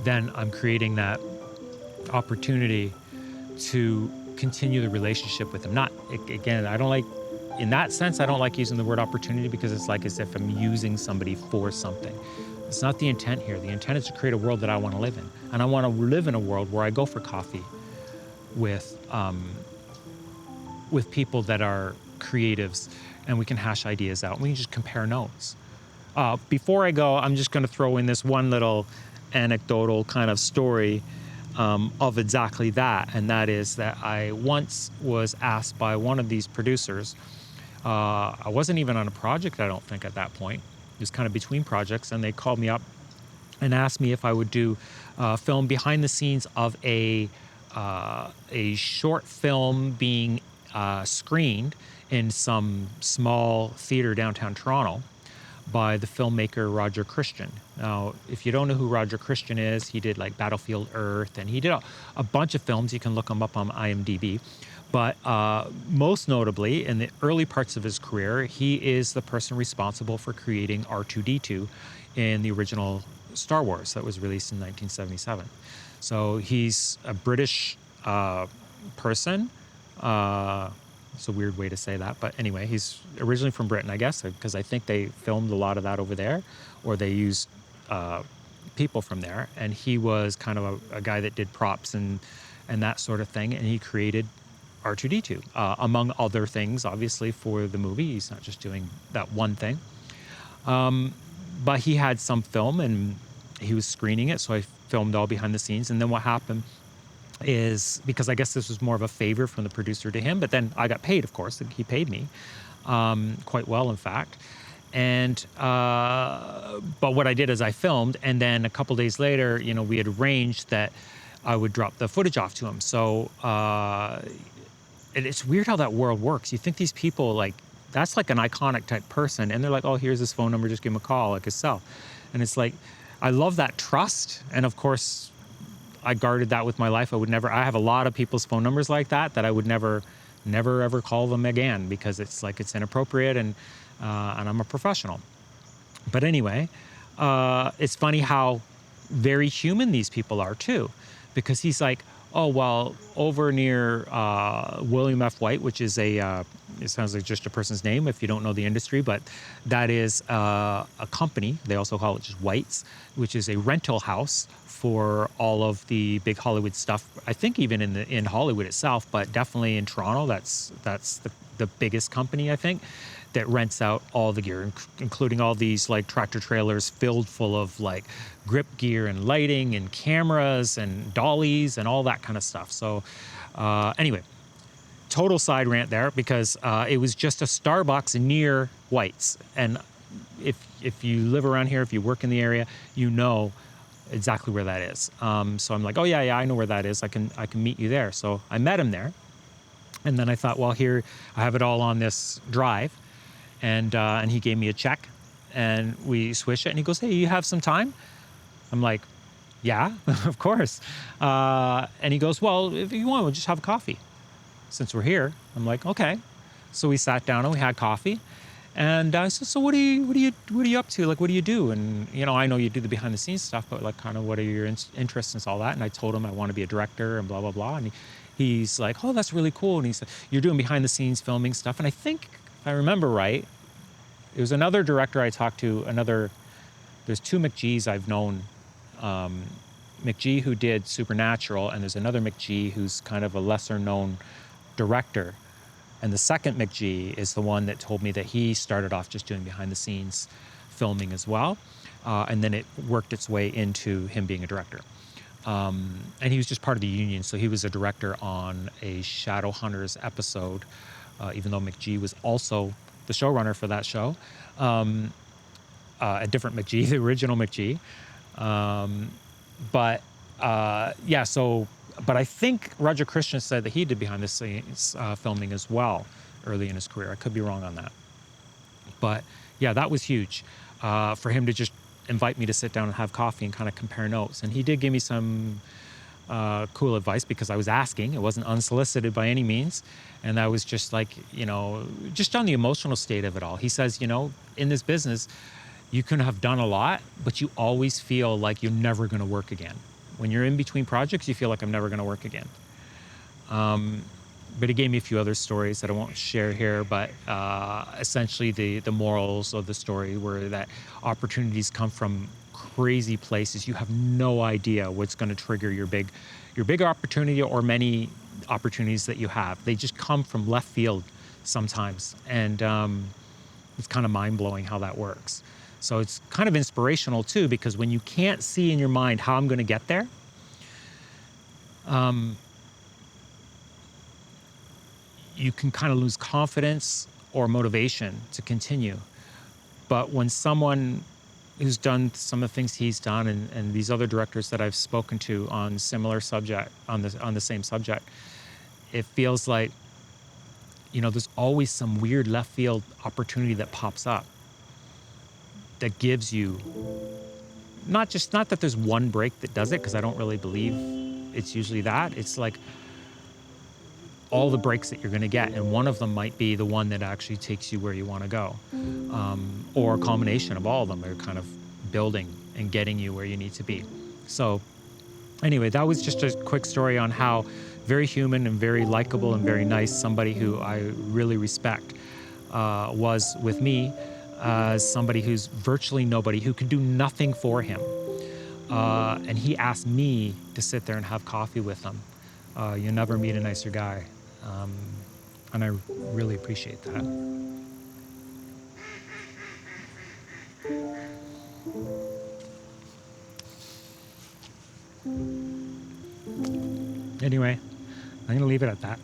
then I'm creating that opportunity to continue the relationship with them. Not, again, I don't like, in that sense, I don't like using the word opportunity because it's like as if I'm using somebody for something. It's not the intent here. The intent is to create a world that I want to live in. And I want to live in a world where I go for coffee with, with people that are creatives and we can hash ideas out. We can just compare notes. Before I go, I'm just going to throw in this one little anecdotal kind of story of exactly that. And that is that I once was asked by one of these producers, I wasn't even on a project, I don't think, at that point. It was kind of between projects. And they called me up and asked me if I would do film behind the scenes of a short film being screened in some small theater downtown Toronto by the filmmaker Roger Christian. Now, if you don't know who Roger Christian is, he did like Battlefield Earth, and he did a bunch of films. You can look him up on IMDb. But most notably, in the early parts of his career, he is the person responsible for creating R2D2 in the original Star Wars that was released in 1977. So he's a British person. It's a weird way to say that, but anyway, he's originally from Britain, I guess, because I think they filmed a lot of that over there, or they used people from there. And he was kind of a guy that did props and that sort of thing, and he created R2D2, among other things, obviously, for the movie. He's not just doing that one thing. But he had some film, and he was screening it, so I filmed all behind the scenes. And then what happened is, because I guess this was more of a favor from the producer to him, but then I got paid, of course. He paid me quite well, in fact. And but what I did is I filmed, and then a couple days later, we had arranged that I would drop the footage off to him. So it's weird how that world works. You think these people, like, that's like an iconic type person, and they're like, oh, here's his phone number, just give him a call, like his cell. And it's like, I love that trust. And of course, I guarded that with my life. I have a lot of people's phone numbers like that I would never ever call them again, because it's like, it's inappropriate, and I'm a professional. But anyway, it's funny how very human these people are too, because he's like, oh, well, over near William F. White, which is it sounds like just a person's name if you don't know the industry, but that is a company. They also call it just White's, which is a rental house for all of the big Hollywood stuff. I think even in Hollywood itself, but definitely in Toronto, that's the biggest company, I think, that rents out all the gear, including all these like tractor trailers filled full of like grip gear and lighting and cameras and dollies and all that kind of stuff. So anyway, total side rant there, because it was just a Starbucks near White's. And if you live around here, if you work in the area, you know exactly where that is. So I'm like, oh yeah, I know where that is. I can meet you there. So I met him there. And then I thought, well, here I have it all on this drive. And he gave me a check, and we switched it. And he goes, hey, you have some time? I'm like, yeah, of course. And he goes, well, if you want, we'll just have a coffee since we're here. I'm like, okay. So we sat down and we had coffee. And I said, so what are you up to? Like, what do you do? And, I know you do the behind the scenes stuff, but like, kind of what are your interests and all that? And I told him I want to be a director and blah, blah, blah. And he's like, oh, that's really cool. And he said, you're doing behind the scenes filming stuff. And I think, if I remember right, it was another director I talked to, there's two McGees I've known. McGee, who did Supernatural, and there's another McGee who's kind of a lesser known director. And the second McGee is the one that told me that he started off just doing behind the scenes filming as well. And then it worked its way into him being a director. And he was just part of the union. So he was a director on a Shadowhunters episode, even though McGee was also the showrunner for that show. A different McGee, the original McGee. But I think Roger Christian said that he did behind the scenes filming as well early in his career. I could be wrong on that. But yeah, that was huge for him to just invite me to sit down and have coffee and kind of compare notes. And he did give me some cool advice, because I was asking. It wasn't unsolicited by any means. And I was just like, just on the emotional state of it all. He says, in this business, you can have done a lot, but you always feel like you're never going to work again. When you're in between projects, you feel like I'm never going to work again. But he gave me a few other stories that I won't share here. But essentially, the morals of the story were that opportunities come from crazy places. You have no idea what's going to trigger your big opportunity or many opportunities that you have. They just come from left field sometimes, and it's kind of mind blowing how that works. So it's kind of inspirational too, because when you can't see in your mind how I'm going to get there, you can kind of lose confidence or motivation to continue. But when someone who's done some of the things he's done, and these other directors that I've spoken to on similar subject, on the same subject, it feels like, there's always some weird left field opportunity that pops up that gives you not that there's one break that does it, because I don't really believe it's usually that. It's like all the breaks that you're going to get, and one of them might be the one that actually takes you where you want to go, or a combination of all of them are kind of building and getting you where you need to be. So anyway, that was just a quick story on how very human and very likable and very nice somebody who I really respect was with me, as somebody who's virtually nobody, who could do nothing for him. And he asked me to sit there and have coffee with him. You'll never meet a nicer guy. Um, and I really appreciate that. Anyway, I'm going to leave it at that.